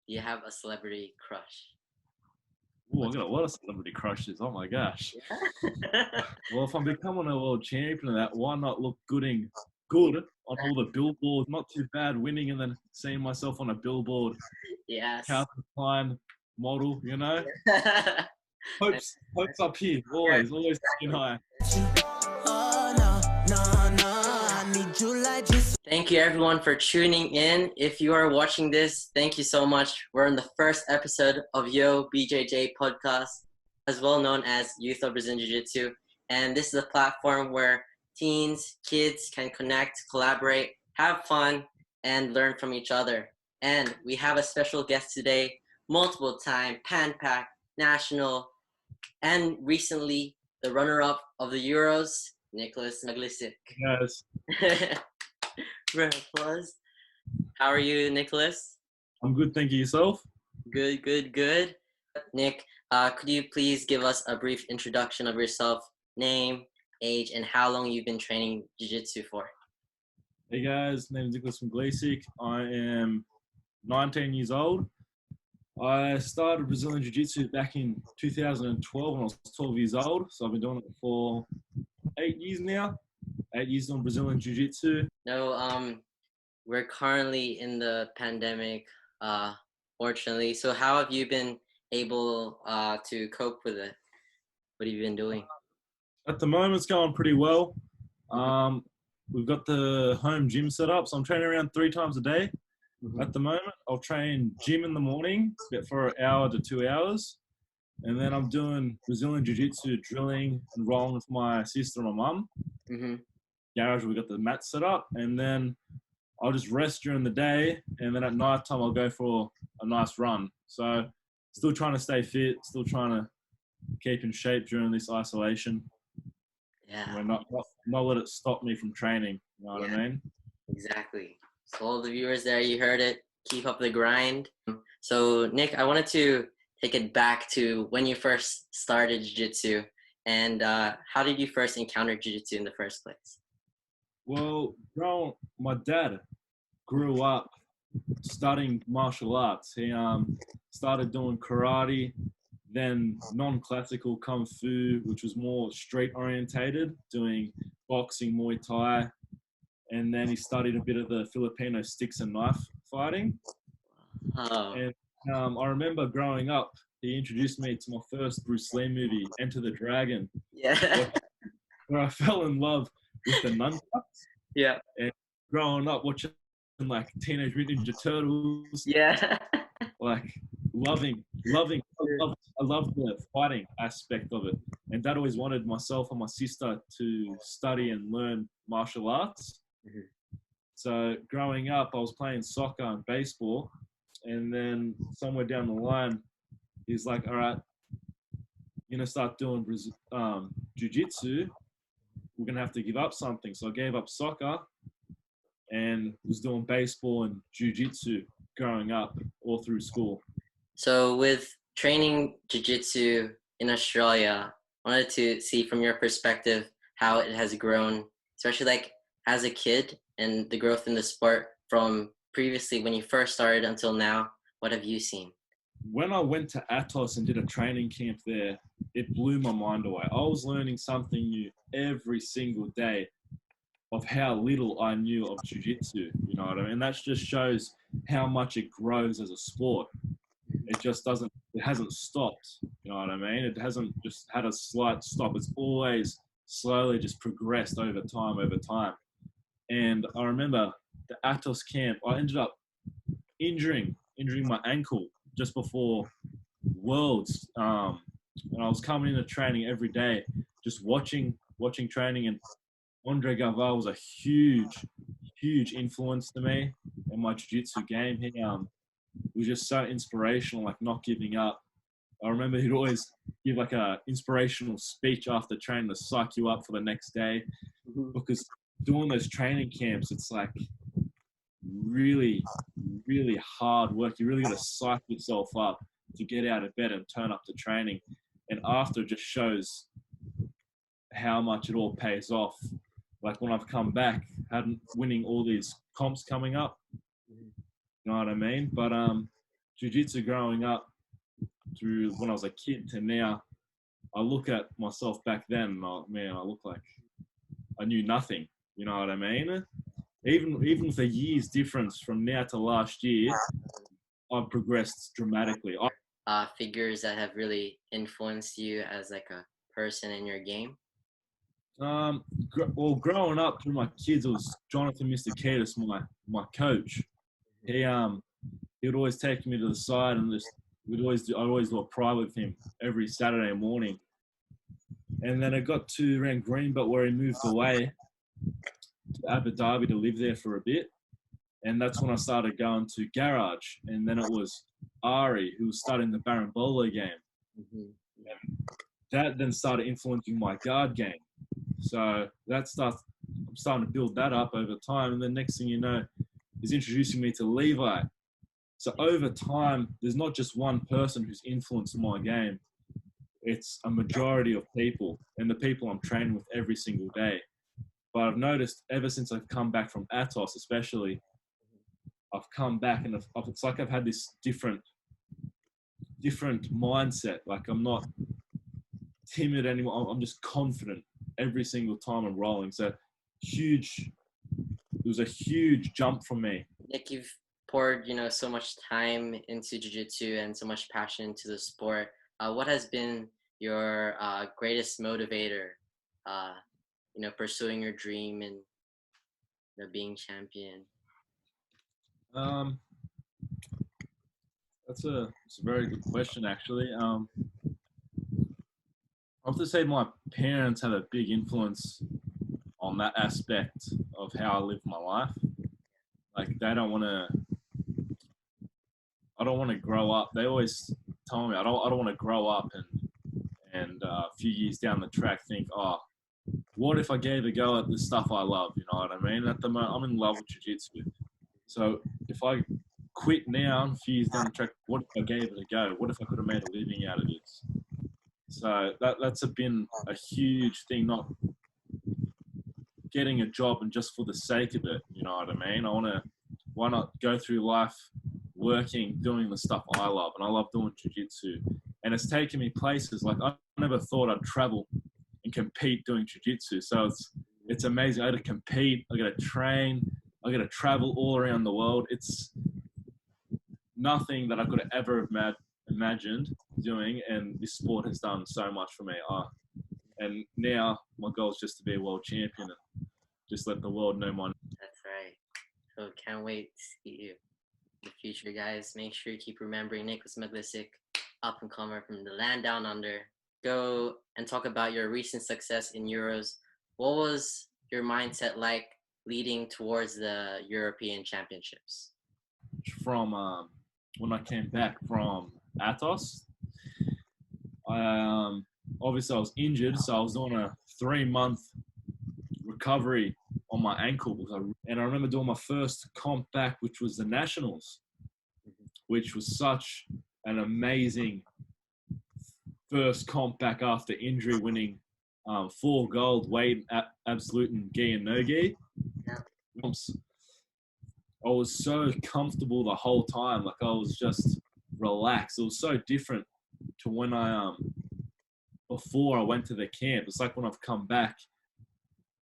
Do you have a celebrity crush? Oh, I got a lot of celebrity crushes. Oh my gosh. Yeah. Well, if I'm becoming a world champion of that, why not look good on all the billboards? Not too bad winning and then seeing myself on a billboard, Yes. Calvin Klein model, you know? Yeah. Hopes up here, always looking high. Thank you everyone for tuning in. If you are watching this, thank you so much. We're in the first episode of YOBJJ podcast, as well known as Youth of Brazilian Jiu-Jitsu. And this is a platform where teens, kids can connect, collaborate, have fun, and learn from each other. And we have a special guest today, multiple time Pan Pac, national, and recently the runner-up of the Euros, Nicholas Maglicic. Yes. Round of applause. How are you, Nicholas? I'm good, thank you. Yourself? Good, good, good. Nick, could you please give us a brief introduction of yourself, name, age, and how long you've been training jiu-jitsu for? Hey guys, name is Nicholas Maglicic. I am 19 years old. I started Brazilian Jiu-Jitsu back in 2012 when I was 12 years old. So I've been doing it for 8 years now. 8 years on Brazilian Jiu-Jitsu. No, we're currently in the pandemic, fortunately. So how have you been able to cope with it? What have you been doing? At the moment, it's going pretty well. We've got the home gym set up, so I'm training around 3 times a day. At the moment, I'll train gym in the morning for an hour to 2 hours. And then I'm doing Brazilian Jiu-Jitsu drilling and rolling with my sister and my mum. Garage, we got the mat set up. And then I'll just rest during the day. And then at night time, I'll go for a nice run. So still trying to stay fit, still trying to keep in shape during this isolation. Yeah. You know, not let it stop me from training. You know what I mean? Exactly. So all the viewers there, you heard it. Keep up the grind. So Nick, I wanted to take it back to when you first started jiu-jitsu, and how did you first encounter jiu-jitsu in the first place? Well, my dad grew up studying martial arts. He started doing karate, then non-classical kung fu, which was more street orientated, doing boxing, Muay Thai, and then he studied a bit of the Filipino sticks and knife fighting. Oh. And I remember growing up, he introduced me to my first Bruce Lee movie, Enter the Dragon. Yeah. Where I fell in love with the nunchucks. Yeah. And growing up watching like Teenage Mutant Ninja Turtles. Yeah. Like loving. I love the fighting aspect of it. And Dad always wanted myself and my sister to study and learn martial arts. So growing up, I was playing soccer and baseball. And then somewhere down the line, he's like, all right, you're going to start doing jiu-jitsu. We're going to have to give up something. So I gave up soccer and was doing baseball and jiu-jitsu growing up all through school. So with training jiu-jitsu in Australia, I wanted to see from your perspective how it has grown, especially like as a kid and the growth in the sport from previously when you first started until now. What have you seen? When I went to Atos and did a training camp there, it blew my mind away. I was learning something new every single day of how little I knew of jiu-jitsu, you know what I mean? And that just shows how much it grows as a sport. It hasn't stopped, you know what I mean? It hasn't just had a slight stop. It's always slowly just progressed over time. And I remember the Atos camp, I ended up injuring my ankle just before Worlds. And I was coming into training every day, just watching training, and Andre Galvao was a huge influence to me in my jiu-jitsu game. He was just so inspirational, like not giving up. I remember he'd always give like a inspirational speech after training to psych you up for the next day, because doing those training camps, it's like really hard work. You really got to psych yourself up to get out of bed and turn up to training. And after, it just shows how much it all pays off. Like when I've come back, winning all these comps coming up, you know what I mean? But jiu-jitsu growing up through when I was a kid to now, I look at myself back then and I look like I knew nothing. You know what I mean? Even with a year's difference from now to last year, I've progressed dramatically. Figures that have really influenced you as like a person in your game? Well, growing up through my kids, it was Jonathan Mr. Kiedis, my coach. He would always take me to the side and I'd always do a private with him every Saturday morning. And then it got to around Greenbelt where he moved away to Abu Dhabi to live there for a bit. And that's when I started going to Garage. And then it was Ari who was starting the Barimbolo game. Mm-hmm. And that then started influencing my guard game. So I'm starting to build that up over time. And the next thing you know, he's introducing me to Levi. So over time, there's not just one person who's influenced my game. It's a majority of people and the people I'm training with every single day. But I've noticed ever since I've come back from Atos, especially, I've come back and it's like I've had this different mindset. Like I'm not timid anymore. I'm just confident every single time I'm rolling. So it was a huge jump for me. Like you've poured, so much time into jiu-jitsu and so much passion into the sport. What has been your greatest motivator, pursuing your dream and being champion? It's a very good question, actually. I have to say my parents had a big influence on that aspect of how I live my life. Like I don't want to grow up. They always tell me I don't want to grow up and a few years down the track think, oh, what if I gave a go at the stuff I love? You know what I mean? At the moment, I'm in love with jiu-jitsu. So if I quit now, a few years down the track, what if I gave it a go? What if I could have made a living out of this? So that's been a huge thing, not getting a job and just for the sake of it. You know what I mean? Why not go through life working, doing the stuff I love? And I love doing jiu-jitsu. And it's taken me places. Like I never thought I'd travel and compete doing jiu-jitsu. So it's amazing. I got to compete. I got to train. I got to travel all around the world. It's nothing that I could have ever imagined doing. And this sport has done so much for me. And now my goal is just to be a world champion and just let the world know my name. That's right. So can't wait to see you in the future, guys. Make sure you keep remembering Nicholas Maglicic, up and comer from the land down under. Go and talk about your recent success in Euros. What was your mindset like leading towards the European Championships? From when I came back from Atos, obviously I was injured, so I was on a 3-month recovery on my ankle. And I remember doing my first comp back, which was the Nationals, which was such an amazing first comp back after injury, winning 4 gold, weight, absolute and gi and no gi. Yeah. I was so comfortable the whole time. Like I was just relaxed. It was so different to when before I went to the camp. It's like when I've come back,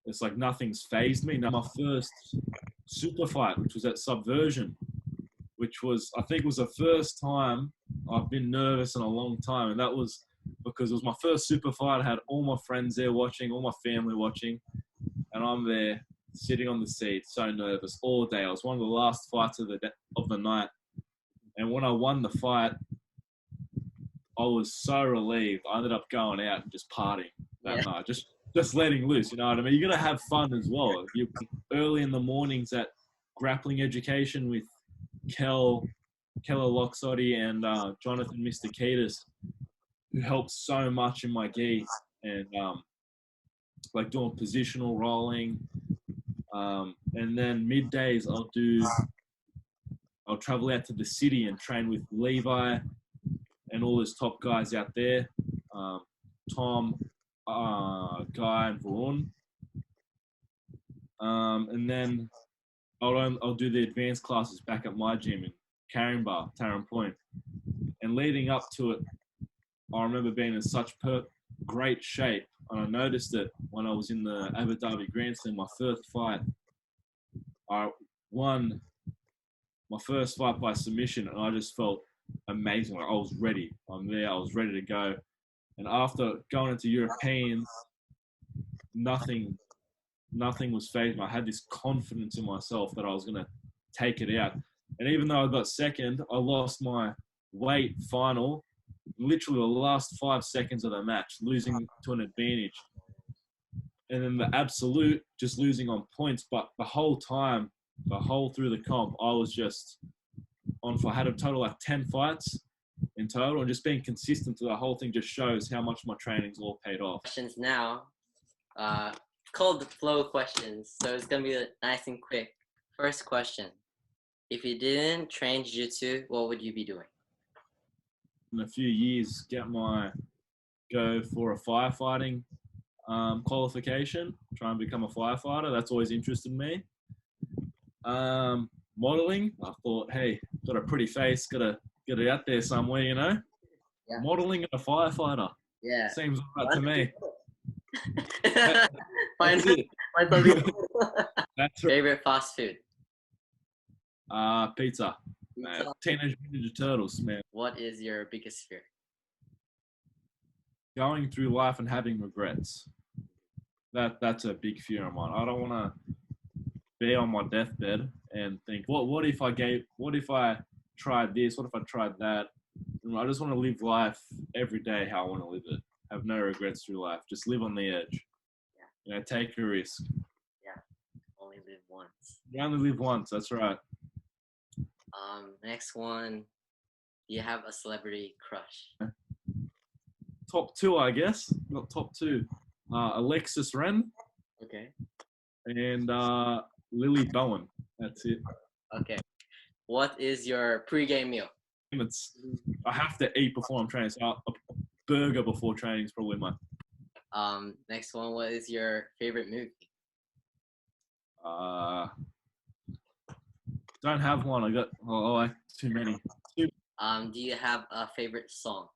it's like nothing's phased me. Now my first super fight, which was at Subversion, which was, I think was the first time I've been nervous in a long time. And that was because it was my first super fight. I had all my friends there watching, all my family watching, and I'm there sitting on the seat, so nervous all day. I was one of the last fights of the night. And when I won the fight, I was so relieved. I ended up going out and just partying that night, just letting loose. You know what I mean? You're gonna have fun as well. You early in the mornings at grappling education with Keller Loxotti and Jonathan Mr. Kiedis, who helped so much in my gi and like doing positional rolling. And then middays I'll travel out to the city and train with Levi and all those top guys out there, Tom, Guy and Varun. And then I'll do the advanced classes back at my gym in carrying bar, Tarrant Point. And leading up to it, I remember being in such great shape. And I noticed it when I was in the Abu Dhabi Grand Slam, my first fight. I won my first fight by submission, and I just felt amazing. Like I was ready. I'm there. I was ready to go. And after going into Europeans, nothing was phasing me. I had this confidence in myself that I was going to take it out. And even though I got second, I lost my weight final, literally the last 5 seconds of the match, losing to an advantage. And then the absolute, just losing on points. But the whole time, through the comp, I was just on for, I had a total like 10 fights in total, and just being consistent to the whole thing just shows how much my training's all paid off. Questions now, called the flow questions. So it's going to be nice and quick. First question. If you didn't train jiu-jitsu, what would you be doing? In a few years, go for a firefighting qualification, try and become a firefighter. That's always interested me. Modeling, I thought, hey, got a pretty face, gotta get it out there somewhere, you know? Yeah. Modeling and a firefighter. Yeah. Seems right to me. Find That's something. That's right. Favorite fast food? Pizza. Teenage Mutant Ninja Turtles, man. What is your biggest fear? Going through life and having regrets. That's a big fear of mine. I don't want to be on my deathbed and think, what if I tried this? What if I tried that? I just want to live life every day how I want to live it. Have no regrets through life. Just live on the edge. Yeah. You know, take a risk. Yeah. Only live once. You only live once. That's right. Next one. Do you have a celebrity crush? Top 2, I guess. Not top 2. Alexis Ren. Okay. And Lily Bowen. That's it. Okay. What is your pre-game meal? I have to eat before I'm training. So a burger before training is probably my. Next one. What is your favorite movie? Don't have one. I got too many. Do you have a favorite song?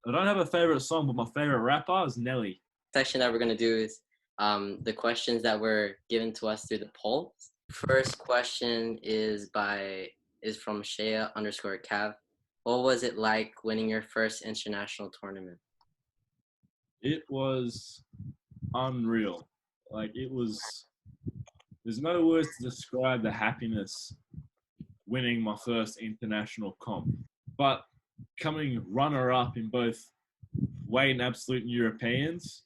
I don't have a favorite song, but my favorite rapper is Nelly. Section that we're gonna do is the questions that were given to us through the polls. First question is from Shea_Cav. What was it like winning your first international tournament? It was unreal. Like there's no words to describe the happiness winning my first international comp. But coming runner-up in both weight and absolute and Europeans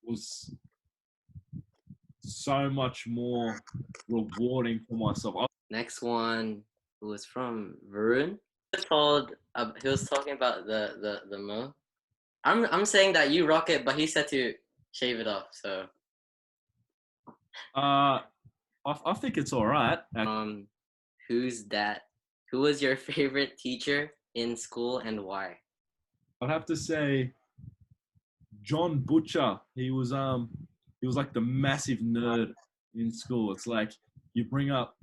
was so much more rewarding for myself. Next one was from Varun. He was talking about the mo. I'm saying that you rock it, but he said to shave it off. So I think it's all right. Who's that? Who was your favorite teacher in school and why? I'd have to say John Butcher. He was like the massive nerd in school. It's like you bring up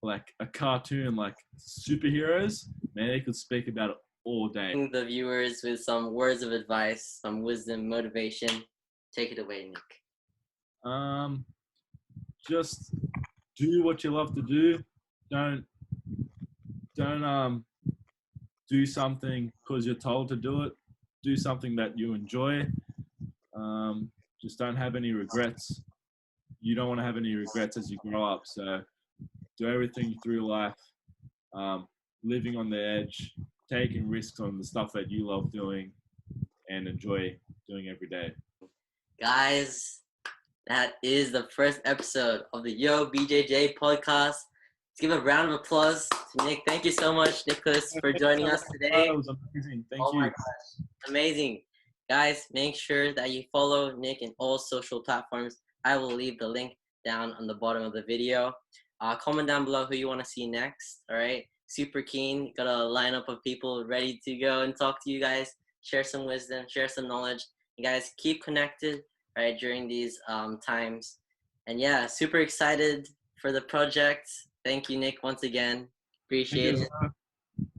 like a cartoon like superheroes, man, they could speak about it all day. The viewers with some words of advice, some wisdom, motivation. Take it away, Nick. Just do what you love to do. Don't do something because you're told to do it. Do something that you enjoy. Just don't have any regrets. You don't want to have any regrets as you grow up. So do everything through life, living on the edge, taking risks on the stuff that you love doing and enjoy doing every day. Guys, that is the first episode of the YOBJJ podcast. Let's give a round of applause to Nick. Thank you so much, Nicholas, for joining us today. That was amazing. Thank you. My gosh. Amazing. Guys, make sure that you follow Nick in all social platforms. I will leave the link down on the bottom of the video. Comment down below who you want to see next. All right. Super keen. Got a lineup of people ready to go and talk to you guys. Share some wisdom, share some knowledge. You guys keep connected, right, during these times. And yeah, super excited for the project. Thank you, Nick, once again. Appreciate it.